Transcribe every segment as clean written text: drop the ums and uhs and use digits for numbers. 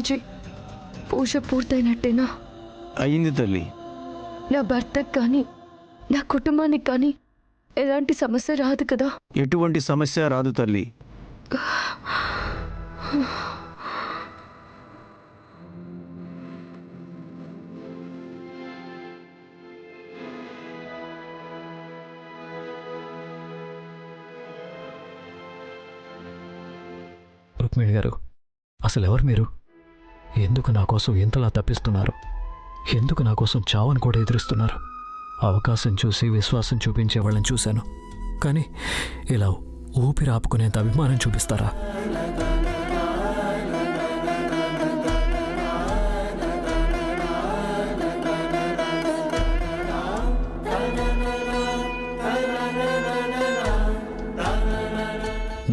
స్వామీజీ, పూజ పూర్తయినట్టేనా? అయింది తల్లి. నా భర్తకు కానీ నా కుటుంబానికి కానీ ఎలాంటి సమస్య రాదు కదా? ఎటువంటి సమస్య రాదు తల్లి. రుక్మిణి గారు, అసలు ఎవరు మీరు? ఎందుకు నా కోసం ఇంతలా తప్పిస్తున్నారు? ఎందుకు నా కోసం చావని కూడా ఎదురుస్తున్నారు? అవకాశం చూసి విశ్వాసం చూపించే వాళ్ళని చూశాను, కానీ ఇలా ఊపిరి ఆపుకునేంత అభిమానం చూపిస్తారా?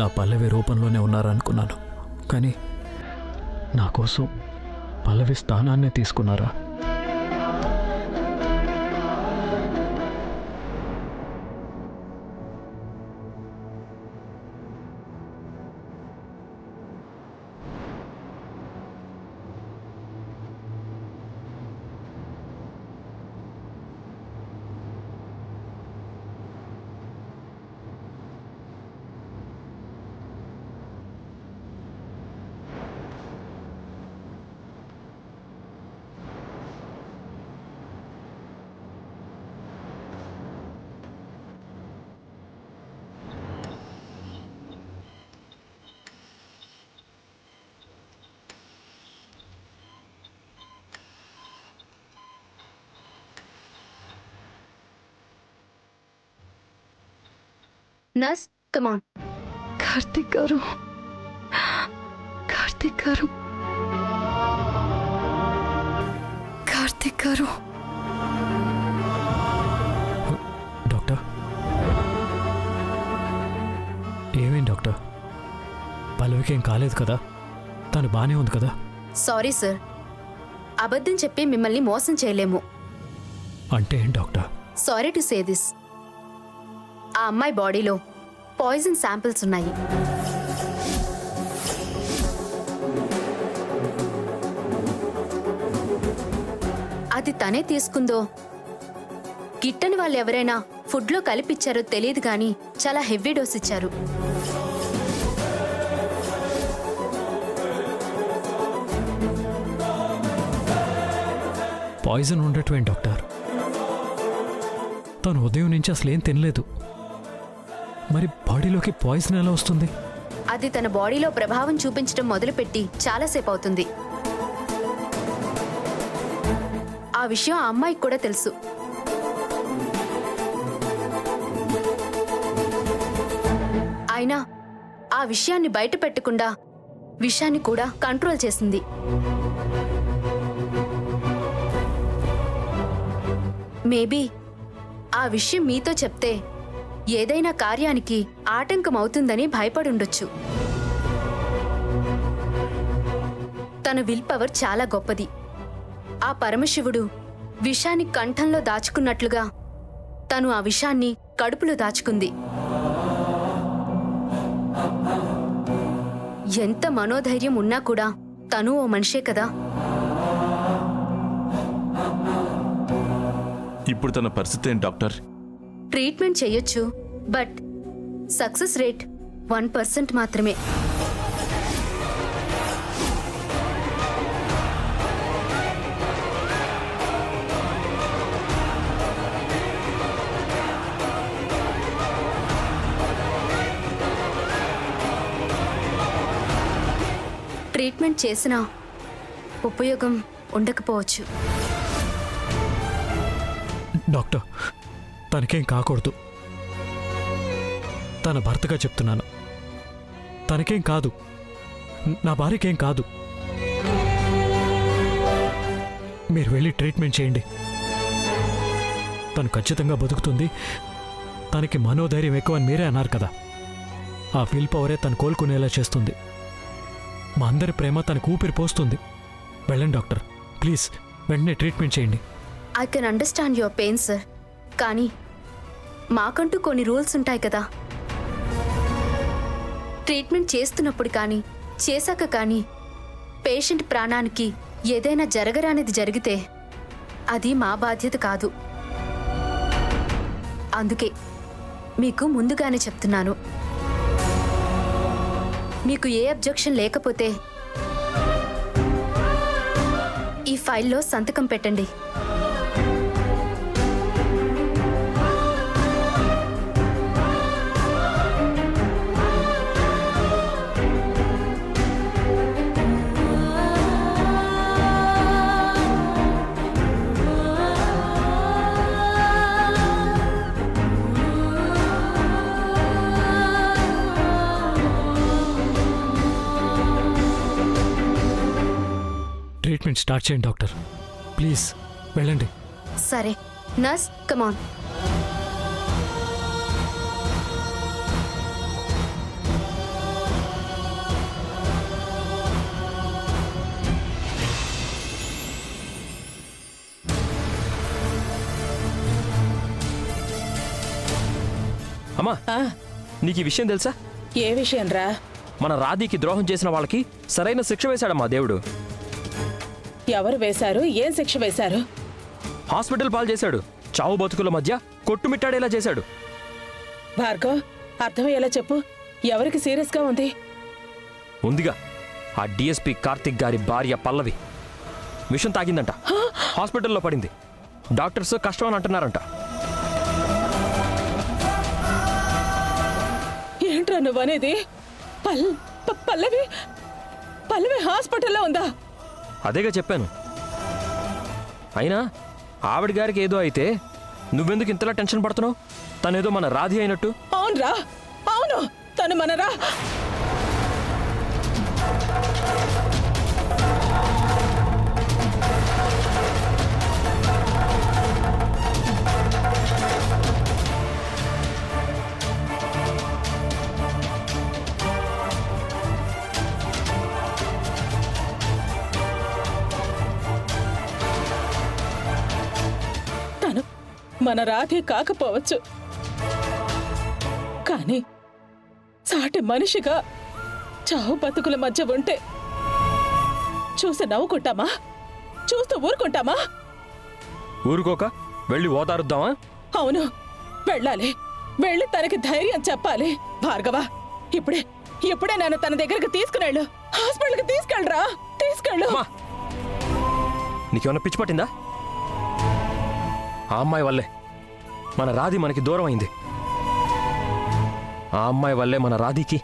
నా పల్లవి రూపంలోనే ఉన్నారనుకున్నాను, కానీ నా కోసం పల్లవి స్థానాన్నే తీసుకున్నారా? Nurse, come on. కార్తిక్ గారు, కార్తిక్ గారు, కార్తిక్ గారు. డాక్టర్, ఏమేం డాక్టర్? పల్లవికి ఏం కాలేదు కదా? తను బానే ఉంది కదా? సారీ సార్, అబద్ధం చెప్పి మిమ్మల్ని మోసం చేయలేము. అంటే ఏం doctor? Sorry to say this, ఆ అమ్మాయి బాడీలో పాయిజన్ శాంపిల్స్ ఉన్నాయి. అది తనే తీసుకుందో, గిట్టని వాళ్ళు ఎవరైనా ఫుడ్లో కలిపిచ్చారో తెలియదు కానీ చాలా హెవీ డోస్ ఇచ్చారు. పాయిజన్ ఉండటం డాక్టర్? తను ఉదయం నుంచి అసలు ఏం తినలేదు, మరి బాడీలోకి పాయిజన్ ఎలా వస్తుంది? అది తన బాడీలో ప్రభావం చూపించడం మొదలుపెట్టి చాలాసేపు అవుతుంది. ఆ విషయం ఆ అమ్మాయికి కూడా తెలుసు. అయినా ఆ విషయాన్ని బయట పెట్టకుండా విషయాన్ని కూడా కంట్రోల్ చేసింది. మేబీ ఆ విషయం మీతో చెప్తే ఏదైనా కార్యానికి ఆటంకం అవుతుందని భయపడుండొచ్చు. తన విల్ పవర్ చాలా గొప్పది. ఆ పరమశివుడు విషాన్ని కంఠంలో దాచుకున్నట్లుగా తను ఆ విషాన్ని కడుపులో దాచుకుంది. ఎంత మనోధైర్యం ఉన్నా కూడా తను ఓ మనిషే కదా. ఇప్పుడు తన పరిస్థితి ఏంటి డాక్టర్? ట్రీట్మెంట్ చేయొచ్చు, బట్ సక్సెస్ రేట్ 1% మాత్రమే. ట్రీట్మెంట్ చేసినా ఉపయోగం ఉండకపోవచ్చు. డాక్టర్, తనకేం కాకూడదు. తన భర్తగా చెప్తున్నాను, తనకేం కాదు, నా భార్యకేం కాదు. మీరు వెళ్ళి ట్రీట్మెంట్ చేయండి. తను ఖచ్చితంగా బతుకుతుంది. తనకి మనోధైర్యం ఎక్కువని మీరే అన్నారు కదా. ఆ విల్ పవరే తను కోలుకునేలా చేస్తుంది. మా అందరి ప్రేమ తనకు ఊపిరి పోస్తుంది. వెళ్ళండి డాక్టర్, ప్లీజ్ వెంటనే ట్రీట్మెంట్ చేయండి. I can understand your pain sir, కానీ మాకంటూ కొన్ని రూల్స్ ఉంటాయి కదా. ట్రీట్మెంట్ చేస్తున్నప్పుడు కానీ చేశాక కానీ పేషెంట్ ప్రాణానికి ఏదైనా జరగరానిది జరిగితే అది మా బాధ్యత కాదు. అందుకే మీకు ముందుగానే చెప్తున్నాను. మీకు ఏ అబ్జెక్షన్ లేకపోతే ఈ ఫైల్లో సంతకం పెట్టండి. ట్రీట్మెంట్ స్టార్ట్ చేయండి డాక్టర్. ప్లీజ్ వెళ్ళండి. సరే నర్స్, కమాన్. అమ్మా, నీకు ఈ విషయం తెలుసా? ఏ విషయం రా? మన రాధీకి ద్రోహం చేసిన వాళ్ళకి సరైన శిక్ష వేశాడమ్మా దేవుడు. ఎవరు వేశారు? ఏం శిక్ష వేశారు? హాస్పిటల్ పాలు చేశాడు. చావు బతుకుల మధ్య కొట్టుమిట్టాడేలా చేశాడు. భార్గవ్, అర్థమయ్యేలా చెప్పు. ఎవరికి సీరియస్ గా ఉంది? ఉందిగా, ఆ డిఎస్పీ కార్తిక్ గారి భార్య పల్లవి విషం తాగిందంట. హాస్పిటల్లో పడింది. డాక్టర్స్ కష్టం అని అంటున్నారంట. ఏంట్రా నువ్వనేది? పల్లవి పల్లవి హాస్పిటల్లో ఉందా? అదేగా చెప్పాను. అయినా ఆవిడ గారికి ఏదో అయితే నువ్వెందుకు ఇంతలా టెన్షన్ పడుతున్నావు? తనేదో మన రాధి అయినట్టు. అవునరా, అవును, తను మనరా. తను మన రాధే కాకపోవచ్చు, కానీ సాటి మనిషిగా చావు బతుకుల మధ్య ఉంటే చూసి నవ్వుకుంటామా? చూస్తూ ఊరుకుంటామా? ఊరుకోక వెళ్ళి ఓదారుద్దామా? అవును, వెళ్ళాలి. వెళ్ళి తనకి ధైర్యం చెప్పాలి. భార్గవ, ఇప్పుడే నన్ను తన దగ్గరికి తీసుకునేళ్ళు. హాస్పిటల్కి తీసుకెళ్ళరా, తీసుకెళ్ళు. అమ్మా, నీకేమన్నా పిచ్చి పట్టిందా? ఆ అమ్మాయి వల్లే మన రాధి మనకి దూరం అయింది. ఆ అమ్మాయి వల్లే మన రాధికి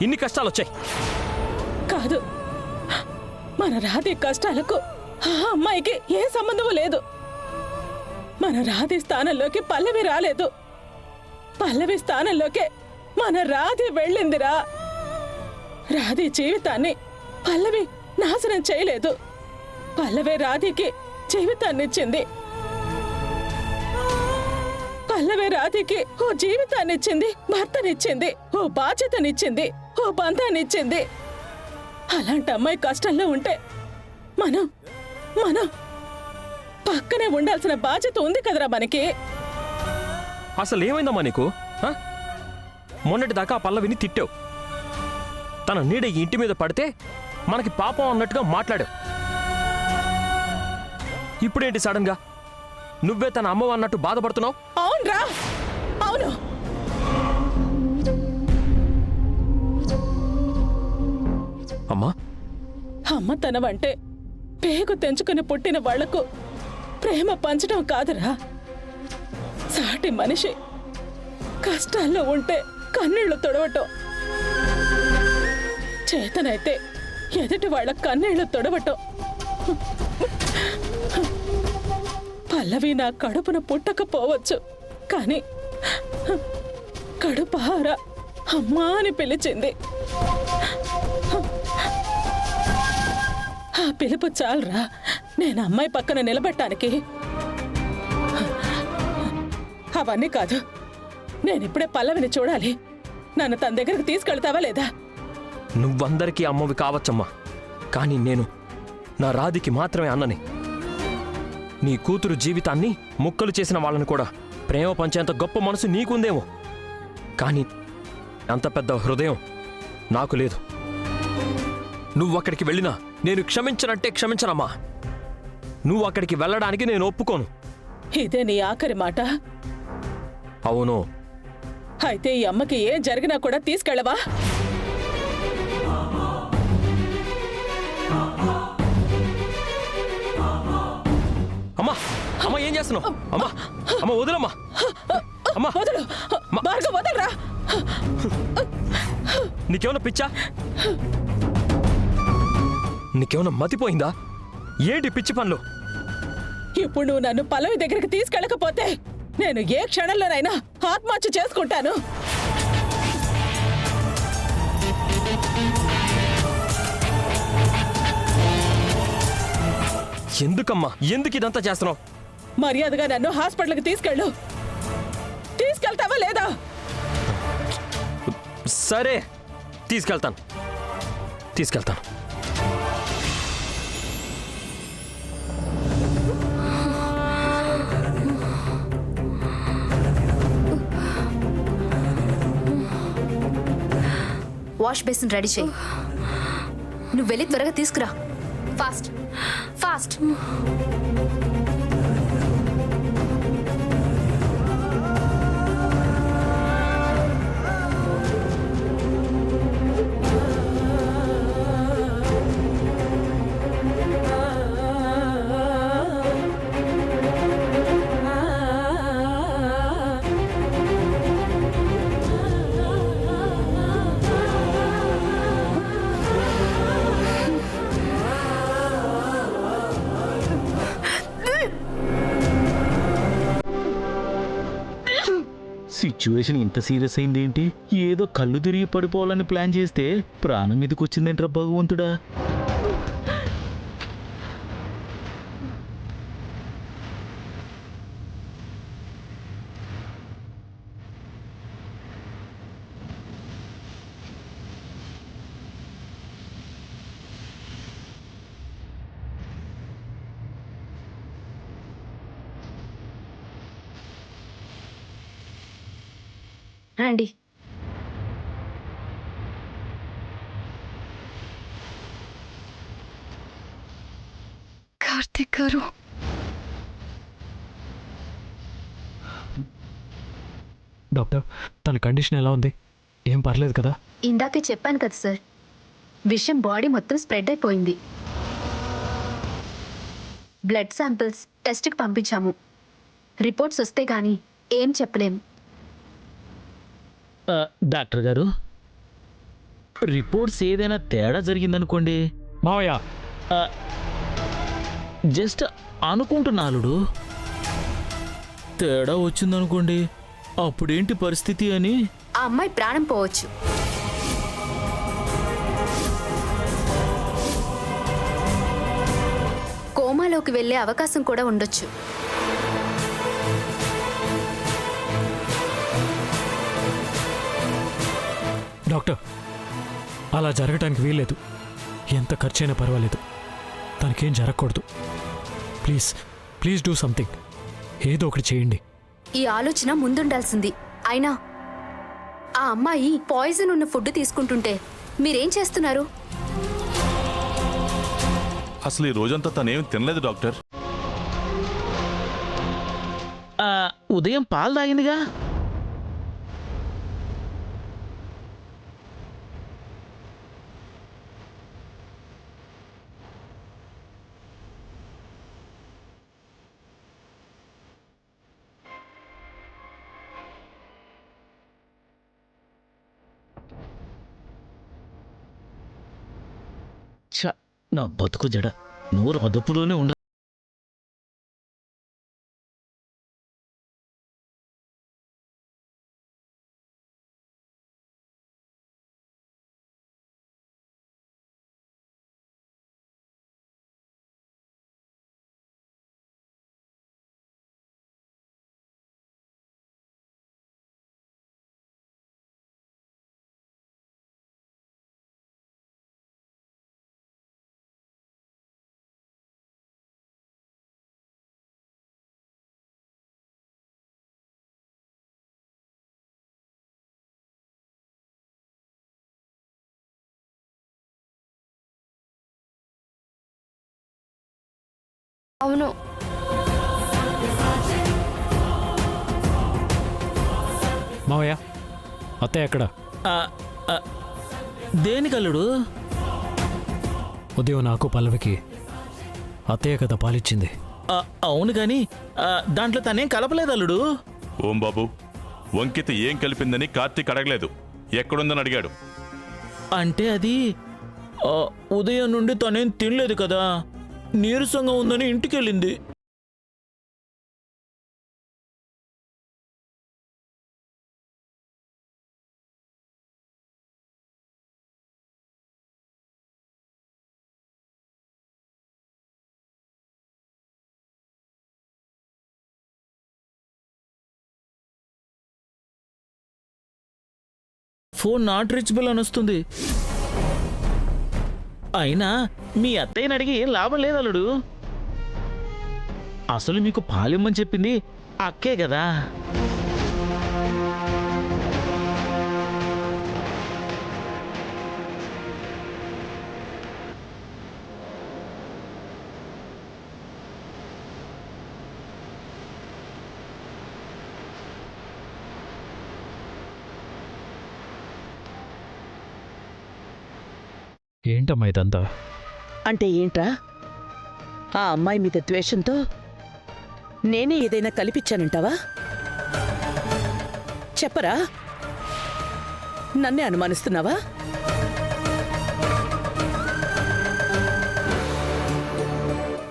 ఇన్ని కష్టాలు వచ్చాయి. కాదు, మన రాధే కష్టాలకు ఆ అమ్మాయికి ఏ సంబంధం లేదు. మన రాధే స్థానంలోకి పల్లవి రాలేదు. పల్లవి స్థానంలోకే మన రాధే వెళ్ళిందిరా. రాధే జీవితాన్ని పల్లవి నాశనం చేయలేదు. పల్లవి రాధికి జీవితాన్నిచ్చింది. పల్లవి రాధికి ఓ జీవితాన్నిచ్చింది, భర్తనిచ్చింది, ఓ బాధ్యతనిచ్చింది, ఓ బంధాన్నిచ్చింది. అలాంటి అమ్మాయి కష్టంలో ఉంటే మనం పక్కనే ఉండాల్సిన బాధ్యత ఉంది కదరా మనకి. అసలు ఏమైందమ్మా నీకు? మొన్నటి దాకా ఆ పల్లవిని తిట్టావు. తన నీడ ఈ ఇంటి మీద పడితే మనకి పాపం అన్నట్టుగా మాట్లాడావు. ఇప్పుడేంటి సడన్ గా నువ్వే తన అమ్మవ అన్నట్టు బాధపడుతున్నావు? అవునరా, అవును. అమ్మా, అమ్మతనం అంటే పేగు తెంచుకుని పుట్టిన వాళ్లకు ప్రేమ పంచడం కాదురా. సాటి మనిషి కష్టాల్లో ఉంటే కన్నీళ్లు తొడవటం, చేతనైతే ఎదుటి వాళ్ళ కన్నీళ్లు తొడవటం. పల్లవి నా కడుపున పుట్టకపోవచ్చు, కానీ కడుపార అమ్మా అని పిలిచింది. ఆ పిలుపు చాలరా నేను అమ్మాయి పక్కన నిలబెట్టానికి. అవన్నీ కాదు, నేనిప్పుడే పల్లవిని చూడాలి. నన్ను తన దగ్గరకు తీసుకెళ్తావా లేదా? నువ్వందరికీ అమ్మవి కావచ్చమ్మా, కానీ నేను నా రాధికి మాత్రమే అన్నని. నీ కూతురు జీవితాన్ని ముక్కలు చేసిన వాళ్ళని కూడా ప్రేమ పంచేంత గొప్ప మనసు నీకుందేమో, కానీ అంత పెద్ద హృదయం నాకు లేదు. నువ్వు అక్కడికి వెళ్ళినా నేను క్షమించనంటే క్షమించనమ్మా. నువ్వు అక్కడికి వెళ్ళడానికి నేను ఒప్పుకోను. ఇదే నీ ఆఖరి మాట? అవును. అయితే ఈ అమ్మకి ఏం జరిగినా కూడా తీసుకెళ్ళవా? అమ్మా అమ్మ ఏం చేస్తున్నావు? అమ్మా అమ్మ వదిలమ్మా. అమ్మా వదలు భార్గవ్, వదలరా. నీకేమన్నా పిచ్చా? నీకేమన్నా మతిపోయిందా? ఏంటి పిచ్చి పనులు? ఇప్పుడు నువ్వు నన్ను పల్లవి దగ్గరికి తీసుకెళ్ళకపోతే నేను ఏ క్షణంలోనైనా ఆత్మహత్య చేసుకుంటాను. ఎందుకమ్మా, ఎందుకు ఇదంతా చేస్తున్నావు? మర్యాదగా నన్ను హాస్పిటల్కి తీసుకెళ్ళు. తీసుకెళ్తావా లేదా? సరే, తీసుకెళ్తాను. వాష్ బేసిన్ రెడీ చేయి. నువ్వు వెళ్ళి త్వరగా తీసుకురా. Fast fast. సిచ్యువేషన్ ఇంత సీరియస్ అయింది ఏంటి? ఏదో కళ్ళు తిరిగి పడిపోవాలని ప్లాన్ చేస్తే ప్రాణం మీదకి వచ్చిందేంట్రా భగవంతుడా. రండి. కార్తిక్ గారు, డాక్టర్, తన కండిషన్ ఎలా ఉంది? ఏం పర్లేదు కదా? ఇందాకే చెప్పాను కదా సార్, విషయం బాడీ మొత్తం స్ప్రెడ్ అయిపోయింది. బ్లడ్ శాంపిల్స్ టెస్ట్కి పంపించాము. రిపోర్ట్స్ వస్తే గానీ ఏం చెప్పలేం. డాక్టర్ గారు, రిపోర్ట్స్ ఏదైనా తేడా జరిగిందనుకోండి. మావయ్య, జస్ట్ అనుకుంటున్నాలుడు, తేడా వచ్చిందనుకోండి అప్పుడేంటి పరిస్థితి అని. ఆ అమ్మాయి ప్రాణం పోవచ్చు. కోమాలోకి వెళ్ళే అవకాశం కూడా ఉండొచ్చు. డాక్టర్, అలా జరగటానికి వీల్లేదు. ఎంత ఖర్చైనా పర్వాలేదు, తనకేం జరగకూడదు. Please do something. ఏదో ఒకటి చేయండి. ఈ ఆలోచన ముందుండాల్సింది. అయినా ఆ అమ్మాయి పాయిజన్ ఉన్న ఫుడ్ తీసుకుంటుంటే మీరేం చేస్తున్నారు? అసలు ఈ రోజంతా తనేం తినలేదు డాక్టర్. ఉదయం పాలు తాగిందిగా. నా బతుకు జడ నూరు అదుపులోనే ఉండ. అవును. మావయ్య అత్తయ్య ఎక్కడ? దేనికల్లుడు? ఉదయం నాకు పల్లవికి అత్తయ్య కదా పాలిచ్చింది. అవును గాని దాంట్లో తనేం కలపలేదు అల్లుడు. ఓం బాబు, వంకిత ఏం కలిపిందని కార్తీక్ అడగలేదు, ఎక్కడుందని అడిగాడు. అంటే అది ఉదయం నుండి తనేం తినలేదు కదా, నీరసంగా ఉందని ఇంటికెళ్ళింది. ఫోన్ నాట్ రీచబుల్ అని వస్తుంది. అయినా మీ అత్తయ్యని అడిగి ఏం లాభం లేదు అల్లుడు. అసలు మీకు పాలిమ్మని చెప్పింది అక్కే కదా. ఏంటమ్మా ఇదంతా? అంటే ఏంట్రా? ఆ అమ్మాయి మీద ద్వేషంతో నేనే ఏదైనా కల్పించానంటావా? చెప్పరా, నన్నే అనుమానిస్తున్నావా?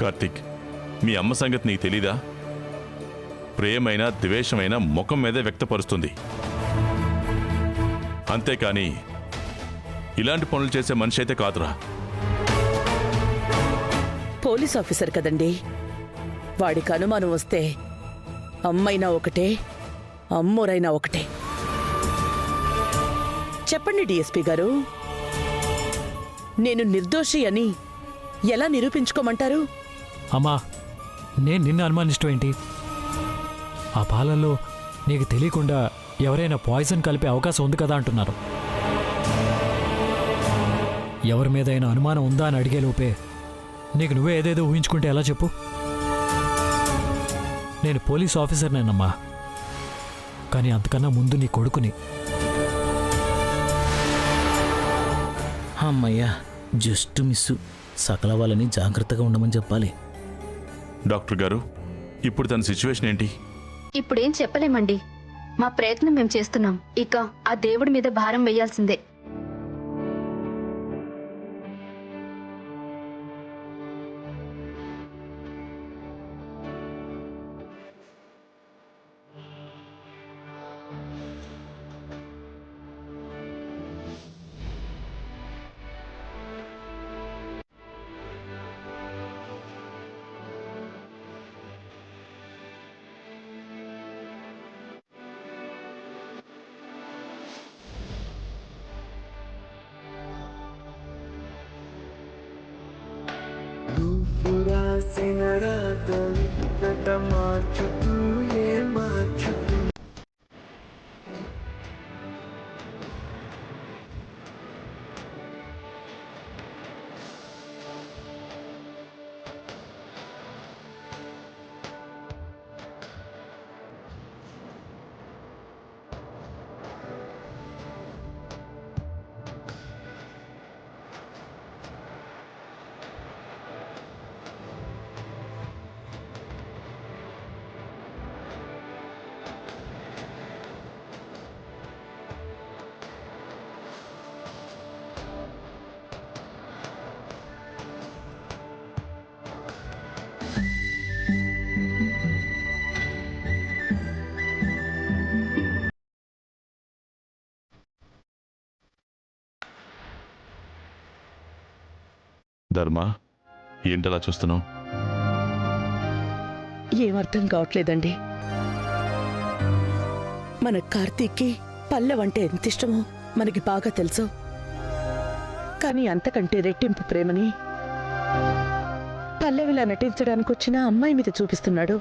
కార్తీక్, మీ అమ్మ సంగతి నీకు తెలీదా? ప్రేమైనా ద్వేషమైనా ముఖం మీదే వ్యక్తపరుస్తుంది, అంతేకాని ఇలాంటి పనులు చేసే మనిషి అయితే కాదురా. పోలీస్ ఆఫీసర్ కదండి, వాడికి అనుమానం వస్తే అమ్మైనా ఒకటే, అమ్మోరైనా ఒకటే. చెప్పండి డిఎస్పీ గారు, నేను నిర్దోషి అని ఎలా నిరూపించుకోమంటారు? అమ్మా, నేను నిన్ను అనుమానించడం ఏంటి? ఆ పాలల్లో నీకు తెలియకుండా ఎవరైనా పాయిజన్ కలిపే అవకాశం ఉంది కదా అంటున్నారు. ఎవరి మీదైనా అనుమానం ఉందా అని అడిగే లోపే నీకు నువ్వే ఏదేదో ఊహించుకుంటే ఎలా చెప్పు? నేను పోలీస్ ఆఫీసర్నేనమ్మా, కానీ అంతకన్నా ముందు నీ కొడుకుని. అమ్మయ్యా, జస్ట్ మిస్సు. సకల వాళ్ళని జాగ్రత్తగా ఉండమని చెప్పాలి. డాక్టర్ గారు, ఇప్పుడు తన సిచ్యువేషన్ ఏంటి? ఇప్పుడేం చెప్పలేమండి. మా ప్రయత్నం మేము చేస్తున్నాం. ఇక ఆ దేవుడి మీద భారం వేయాల్సిందే. ధర్మ, ఏంటలా చూస్తున్నావు? ఏమర్థం కావట్లేదండి. మన కార్తీక్కి పల్లెవంటే ఎంత ఇష్టమో మనకి బాగా తెలుసు. కానీ అంతకంటే రెట్టింపు ప్రేమని పల్లవిలా నటించడానికి వచ్చిన అమ్మాయి మీద చూపిస్తున్నాడు.